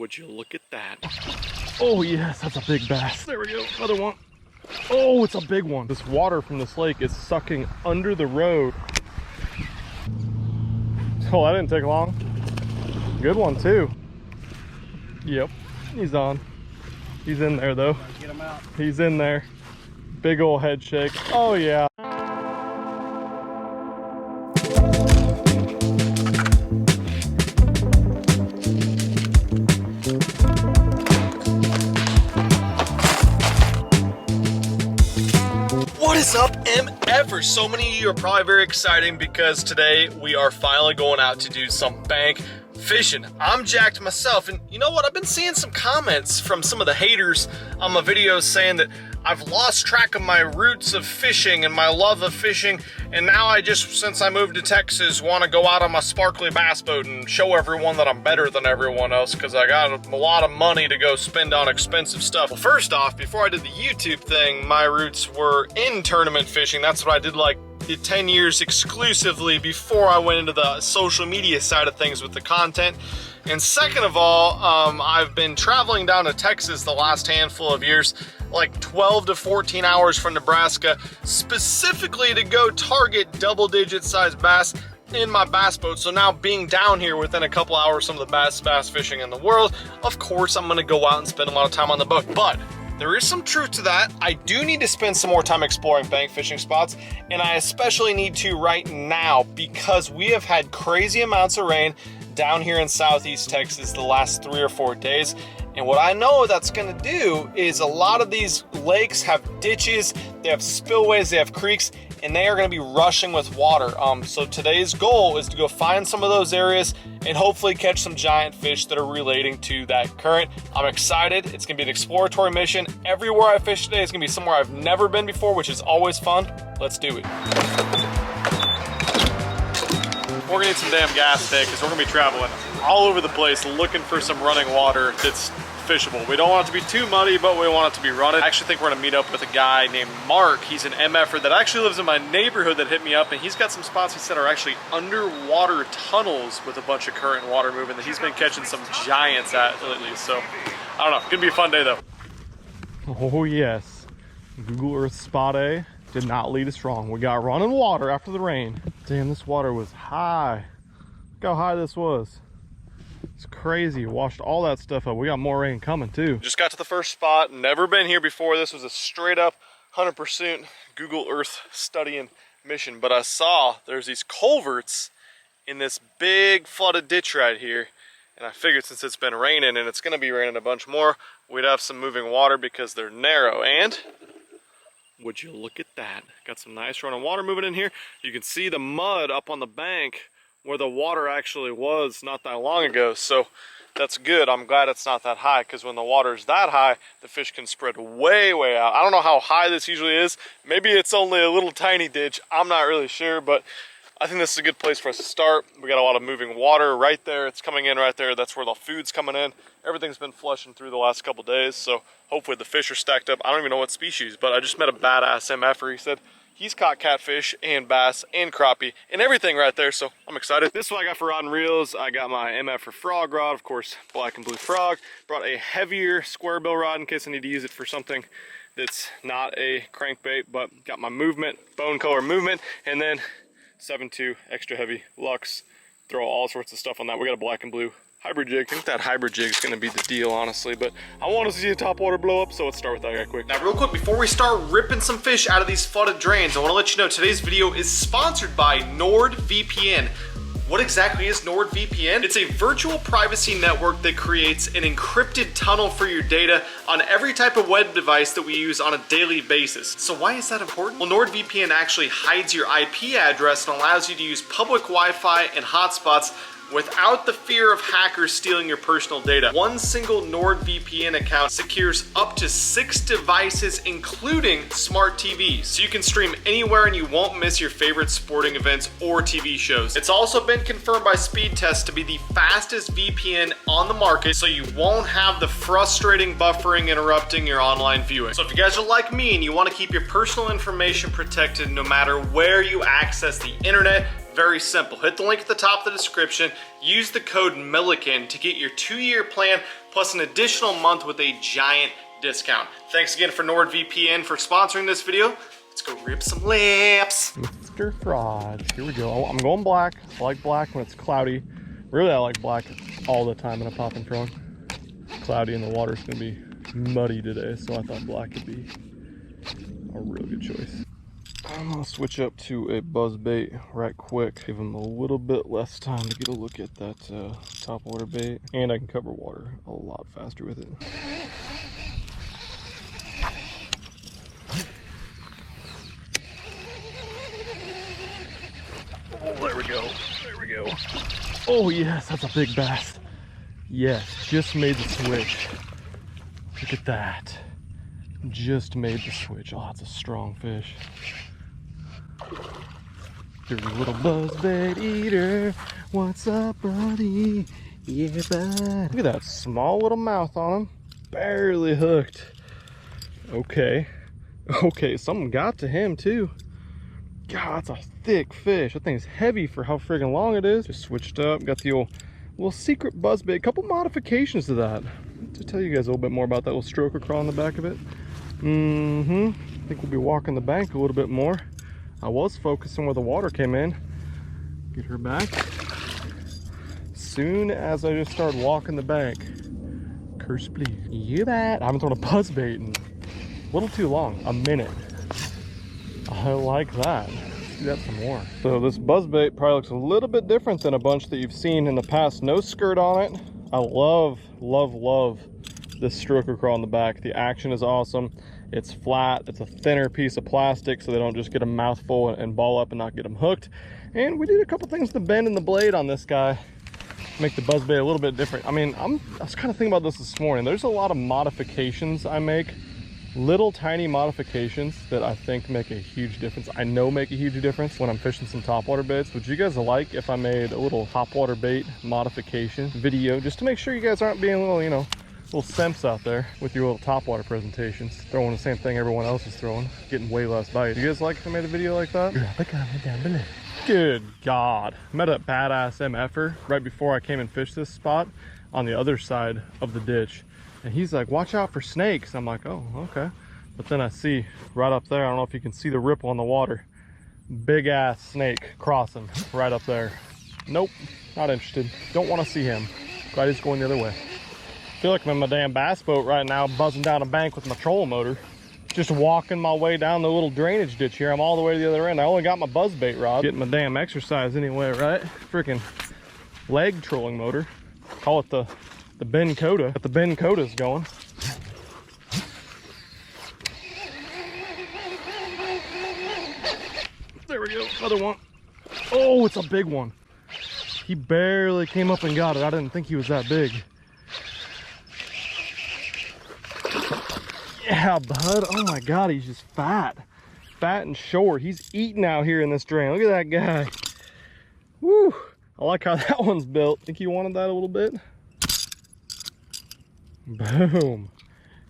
Would you look at that? Oh yes, that's a big bass. There we go, another one. Oh, it's a big one. This water from this lake is sucking under the road. Oh, that didn't take long. Good one too. Yep, he's on. He's in there though. Get him out. He's in there. Big old head shake. Oh yeah. What is up, MFers? So many of you are probably very excited because today we are finally going out to do some bank fishing. I'm jacked myself, and you know what? I've been seeing some comments from some of the haters on my videos saying that I've lost track of my roots of fishing and my love of fishing, and now I just, since I moved to Texas, want to go out on my sparkly bass boat and show everyone that I'm better than everyone else because I got a lot of money to go spend on expensive stuff. Well, first off, before I did the YouTube thing, my roots were in tournament fishing. That's what I did like 10 years exclusively before I went into the social media side of things with the content. And second of all, I've been traveling down to Texas the last handful of years, like 12 to 14 hours from Nebraska, specifically to go target double-digit sized bass in my bass boat. So now being down here within a couple hours, some of the best bass fishing in the world, of course I'm gonna go out and spend a lot of time on the boat. But there is some truth to that. I do need to spend some more time exploring bank fishing spots, and I especially need to right now because we have had crazy amounts of rain down here in Southeast Texas the last 3 or 4 days. And what I know that's gonna do is a lot of these lakes have ditches, they have spillways, they have creeks, and they are gonna be rushing with water. So today's goal is to go find some of those areas and hopefully catch some giant fish that are relating to that current. I'm excited. It's gonna be an exploratory mission. Everywhere I fish today is gonna be somewhere I've never been before, which is always fun. Let's do it. We're gonna need some damn gas today because we're gonna be traveling all over the place looking for some running water that's fishable. We don't want it to be too muddy, but we want it to be running. I actually think we're gonna meet up with a guy named Mark. He's an MFer that actually lives in my neighborhood that hit me up, and he's got some spots he said are actually underwater tunnels with a bunch of current and water moving that he's been catching some giants at lately. So I don't know, gonna be a fun day though. Oh yes, Google Earth Spot A did not lead us wrong. We got running water after the rain. Damn, this water was high. Look how high this was. It's crazy. It washed all that stuff up. We got more rain coming too. Just got to the first spot. Never been here before. This was a straight up 100% Google Earth studying mission. But I saw there's these culverts in this big flooded ditch right here. And I figured since it's been raining and it's gonna be raining a bunch more, we'd have some moving water because they're narrow. And would you look at that? Got some nice running water moving in here. You can see the mud up on the bank where the water actually was not that long ago. So that's good. I'm glad it's not that high because when the water's that high, the fish can spread way, way out. I don't know how high this usually is. Maybe it's only a little tiny ditch. I'm not really sure, but I think this is a good place for us to start. We got a lot of moving water right there. It's coming in right there. That's where the food's coming in. Everything's been flushing through the last couple days, so hopefully the fish are stacked up. I don't even know what species, but I just met a badass MFer. He said he's caught catfish and bass and crappie and everything right there, so I'm excited. This is what I got for rod and reels. I got my MFer frog rod, of course, black and blue frog. Brought a heavier square bill rod in case I need to use it for something that's not a crankbait, but got my movement, bone color movement, and then 7.2 extra heavy Lux. Throw all sorts of stuff on that. We got a black and blue hybrid jig. I think that hybrid jig is going to be the deal, honestly, but I want to see the top water blow up, so let's start with that guy quick. Now, real quick, before we start ripping some fish out of these flooded drains, I want to let you know today's video is sponsored by NordVPN. What exactly is NordVPN? It's a virtual privacy network that creates an encrypted tunnel for your data on every type of web device that we use on a daily basis. So why is that important? Well, NordVPN actually hides your IP address and allows you to use public Wi-Fi and hotspots without the fear of hackers stealing your personal data. One single NordVPN account secures up to 6 devices, including smart TVs. So you can stream anywhere and you won't miss your favorite sporting events or TV shows. It's also been confirmed by speed tests to be the fastest VPN on the market, so you won't have the frustrating buffering interrupting your online viewing. So if you guys are like me and you want to keep your personal information protected no matter where you access the internet, very simple. Hit the link at the top of the description. Use the code Milliken to get your 2-year plan plus an additional month with a giant discount. Thanks again for NordVPN for sponsoring this video. Let's go rip some lips. Mr. Fraud. Here we go. I'm going black. I like black when it's cloudy. Really, I like black all the time in a popping frog. Cloudy and the water's gonna be muddy today, so I thought black would be a real good choice. I'm gonna switch up to a Buzzbait right quick. Give him a little bit less time to get a look at that top water bait. And I can cover water a lot faster with it. Oh, there we go. There we go. Oh, yes, that's a big bass. Yes, just made the switch. Look at that. Just made the switch. Oh, that's a strong fish. Dirty little buzzbait eater. What's up, buddy? Yeah, bud. Look at that small little mouth on him. Barely hooked. Okay. Okay, something got to him, too. God, that's a thick fish. That thing's heavy for how friggin' long it is. Just switched up, got the old little secret buzzbait. A couple modifications to that. To tell you guys a little bit more about that little stroker crawl on the back of it. I think we'll be walking the bank a little bit more. I was focusing where the water came in. Get her back. Soon as I just started walking the bank. Curse please. You bet. I haven't thrown a buzzbait in a little too long. A minute. I like that. Let's do that some more. So this buzzbait probably looks a little bit different than a bunch that you've seen in the past. No skirt on it. I love, love, love this stroker crawl on the back. The action is awesome. It's flat. It's a thinner piece of plastic so they don't just get a mouthful and ball up and not get them hooked. And we did a couple things to bend in the blade on this guy. Make the buzzbait a little bit different. I mean, I was kind of thinking about this morning. There's a lot of modifications I make. Little tiny modifications that I think make a huge difference. I know make a huge difference when I'm fishing some topwater baits. Would you guys like if I made a little topwater bait modification video just to make sure you guys aren't being little, you know, little simps out there with your little topwater presentations, throwing the same thing everyone else is throwing, getting way less bite. You guys like if I made a video like that? Drop a comment down below. Good God. Met a badass MFer right before I came and fished this spot on the other side of the ditch. And he's like, watch out for snakes. I'm like, oh, okay. But then I see right up there, I don't know if you can see the ripple on the water, big ass snake crossing right up there. Nope, not interested. Don't want to see him. Glad he's going the other way. I feel like I'm in my damn bass boat right now, buzzing down a bank with my trolling motor. Just walking my way down the little drainage ditch here. I'm all the way to the other end. I only got my buzzbait rod. Getting my damn exercise anyway, right? Freaking leg trolling motor. Call it the Ben Coda. Got the Ben Codas going. There we go, another one. Oh, it's a big one. He barely came up and got it. I didn't think he was that big. Yeah, bud. Oh my God, he's just fat. Fat and short. He's eating out here in this drain. Look at that guy. Woo. I like how that one's built. Think he wanted that a little bit? Boom.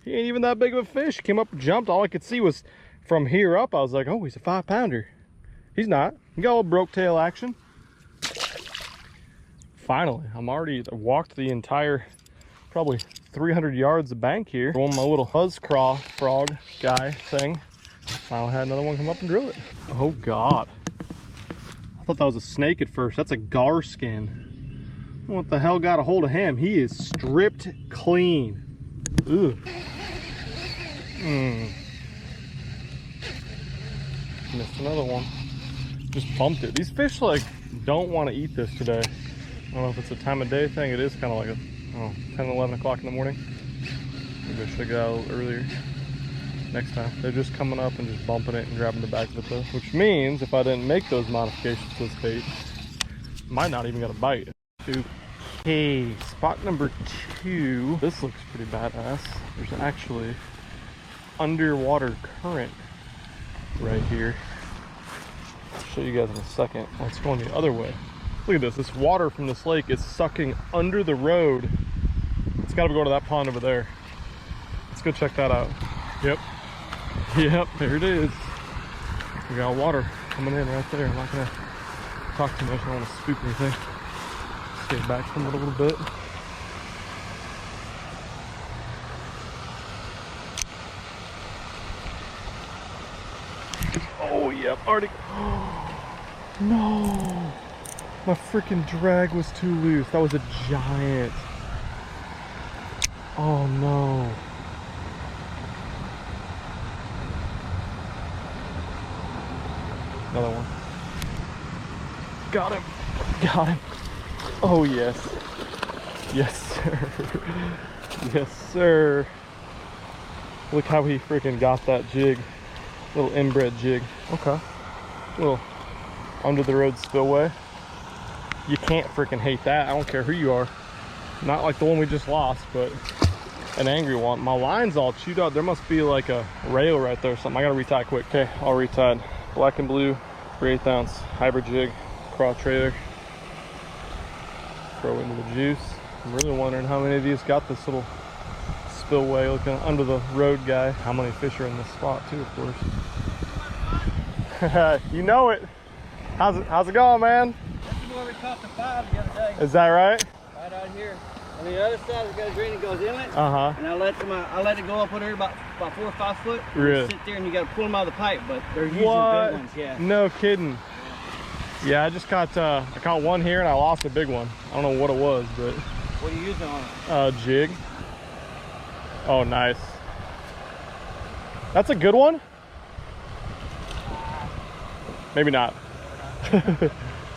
He ain't even that big of a fish. Came up and jumped. All I could see was from here up. I was like, oh, he's a 5-pounder. He's not. He got a little broke tail action. Finally, I'm already walked the entire probably 300 yards of bank here. On my little buzzcraw frog guy thing. Finally had another one come up and drill it. Oh God. I thought that was a snake at first. That's a gar skin. What the hell got a hold of him? He is stripped clean. Ugh. Missed another one. Just bumped it. These fish like don't want to eat this today. I don't know if it's a time of day thing. It is kind of like a 10, 11 o'clock in the morning. Maybe I should go out earlier next time. They're just coming up and just bumping it and grabbing the back of it though. Which means if I didn't make those modifications to this bait, might not even got a bite. Okay, spot number 2. This looks pretty badass. There's actually underwater current right here. I'll show you guys in a second. Oh, it's going the other way. Look at this. This water from this lake is sucking under the road. It's got to go to that pond over there. Let's go check that out. Yep. Yep, there it is. We got water coming in right there. I'm not going to talk too much. I don't want to spook anything. Stay back from it a little bit. Oh, yeah, already. No. My freaking drag was too loose. That was a giant. Oh, no. Another one. Got him. Got him. Oh, yes. Yes, sir. Yes, sir. Look how he freaking got that jig. Little inbred jig. Okay. Little under the road spillway. You can't freaking hate that. I don't care who you are. Not like the one we just lost, but an angry one. My line's all chewed up. There must be like a rail right there or something. I gotta retie quick. Okay, all retied. Black and blue, 3/8 ounce hybrid jig, craw trailer. Throw into the juice. I'm really wondering how many of these got this little spillway looking under the road guy. How many fish are in this spot too, of course. You know it. How's it going, man? This is where we caught the 5 the other day. Is that right? Right out here. On the other side of the green, it goes inlet. Uh-huh. And I let it go up under about 4 or 5 foot. Really? Sit there and you got to pull them out of the pipe, but they're usually What? big ones, yeah. No kidding. Yeah, I just caught I caught one here and I lost a big one. I don't know what it was, but What are you using on it? jig. Oh, nice. That's a good one? Maybe not.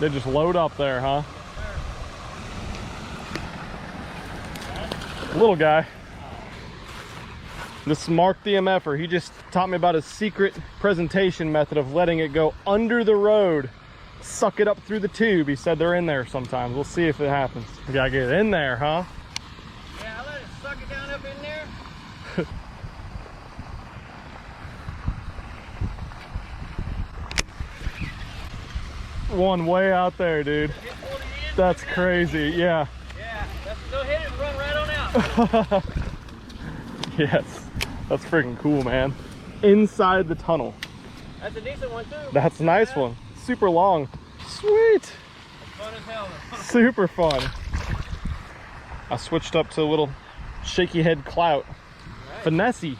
They just load up there, huh? Little guy. This is Mark the MFer. He just taught me about his secret presentation method of letting it go under the road. Suck it up through the tube. He said they're in there sometimes. We'll see if it happens. We gotta get it in there, huh? Yeah, I let it suck it down up in there. One way out there, dude. That's crazy. Yeah. Yeah, go ahead and run right on out. Yes. That's freaking cool, man. Inside the tunnel. That's a decent one too. That's a nice one. Super long. Sweet. It's fun as hell. Super fun. I switched up to a little shaky head clout. Right. Finesse. Oh,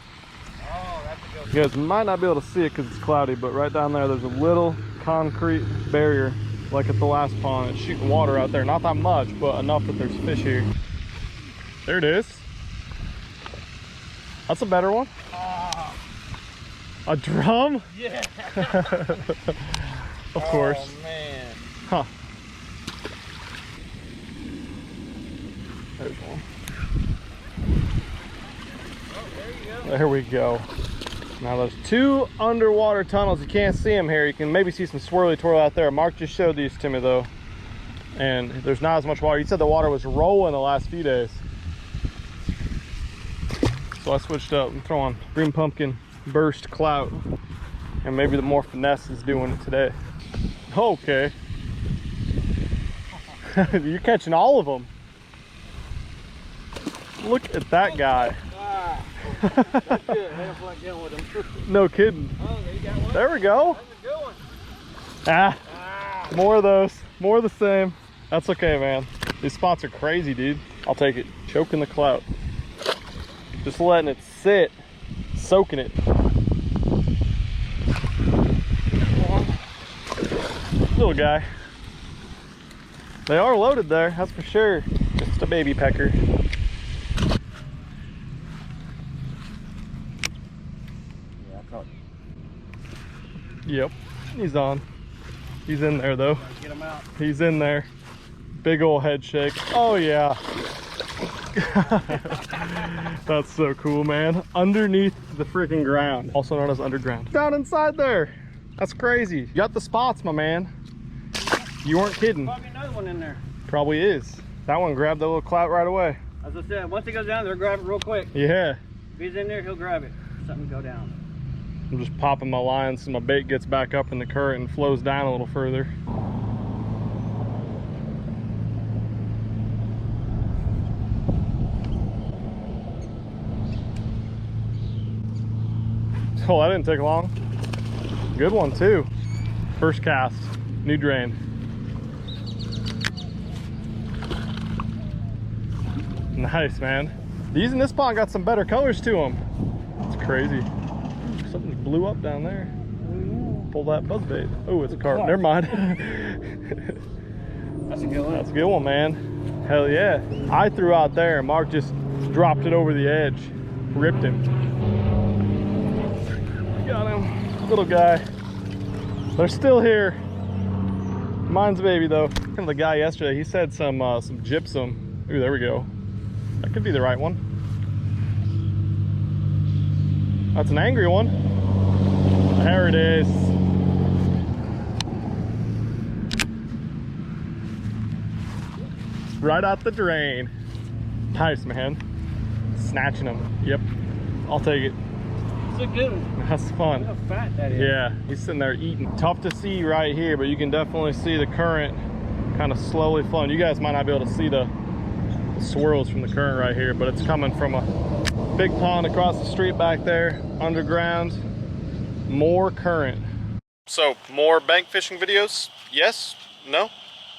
that's a good one. You guys might not be able to see it because it's cloudy, but right down there's a little concrete barrier like at the last pond. It's shooting water out there. Not that much, but enough that there's fish here. There it is. That's a better one. A drum? Yeah. Of course. Oh, man. Huh. There's one. Oh, there you go. There we go. Now there's 2 underwater tunnels. You can't see them here. You can maybe see some swirly twirl out there. Mark just showed these to me though. And there's not as much water. You said the water was rolling the last few days. So I switched up. I'm throwing green pumpkin burst clout. And maybe the more finesse is doing it today. Okay. You're catching all of them. Look at that guy. That's good. I don't like dealing with them. No kidding. Oh, there you got one. There we go. That's a good one. Ah, more of those. More of the same. That's okay, man. These spots are crazy, dude. I'll take it. Choking the clout. Just letting it sit. Soaking it. Little guy. They are loaded there, that's for sure. Just a baby pecker. Yeah, I caught you. Yep, he's on. He's in there though. Get him out. He's in there. Big old head shake. Oh yeah. That's so cool, man. Underneath the freaking ground. Also known as underground. Down inside there. That's crazy. You got the spots, my man. You weren't kidding. Probably another one in there. Probably is. That one grabbed that little clout right away. As I said, once he goes down, they'll grab it real quick. Yeah. If he's in there, he'll grab it. Something go down. I'm just popping my line so my bait gets back up in the current and flows down a little further. Oh, that didn't take long. Good one too. First cast, new drain. Nice, man. These in this pond got some better colors to them. It's crazy. Something blew up down there. pull that buzzbait. Oh, it's a carp. Never mind. That's a good one. That's a good one, man. Hell yeah. I threw out there and Mark just dropped it over the edge. Ripped him. Got him. Little guy. They're still here. Mine's a baby though. The guy yesterday, he said some gypsum. Ooh, there we go. That could be the right one. That's an angry one. There it is. Right out the drain. Nice, man. Snatching them. Yep. I'll take it. It's a good one. That's fun. Look how fat that is. Yeah, he's sitting there eating. Tough to see right here, but you can definitely see the current kind of slowly flowing. You guys might not be able to see the swirls from the current right here, but it's coming from a big pond across the street back there, underground. More current. So, more bank fishing videos? Yes? No?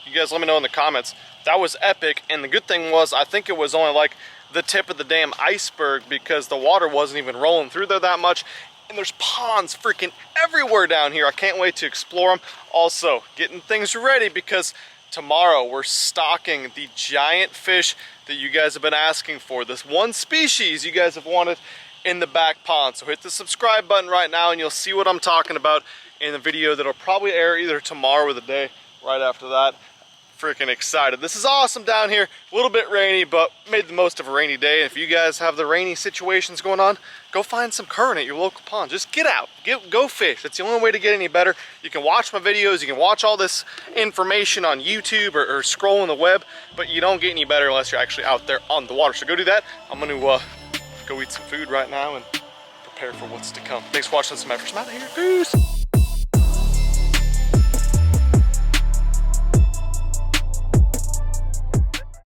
You guys let me know in the comments. That was epic, and the good thing was, I think it was only like the tip of the damn iceberg because the water wasn't even rolling through there that much, and there's ponds freaking everywhere down here. I can't wait to explore them. Also, getting things ready because tomorrow we're stocking the giant fish that you guys have been asking for. This one species you guys have wanted in the back pond. So hit the subscribe button right now and you'll see what I'm talking about in the video that'll probably air either tomorrow or the day right after that. Freaking excited. This is awesome down here. A little bit rainy, but made the most of a rainy day. If you guys have the rainy situations going on, go find some current at your local pond. Just get out, go fish. That's the only way to get any better. You can watch my videos, you can watch all this information on YouTube or scroll on the web, but you don't get any better unless you're actually out there on the water. So go do that. I'm gonna go eat some food right now and prepare for what's to come. Thanks for watching. Some efforts. I'm out of here. Peace.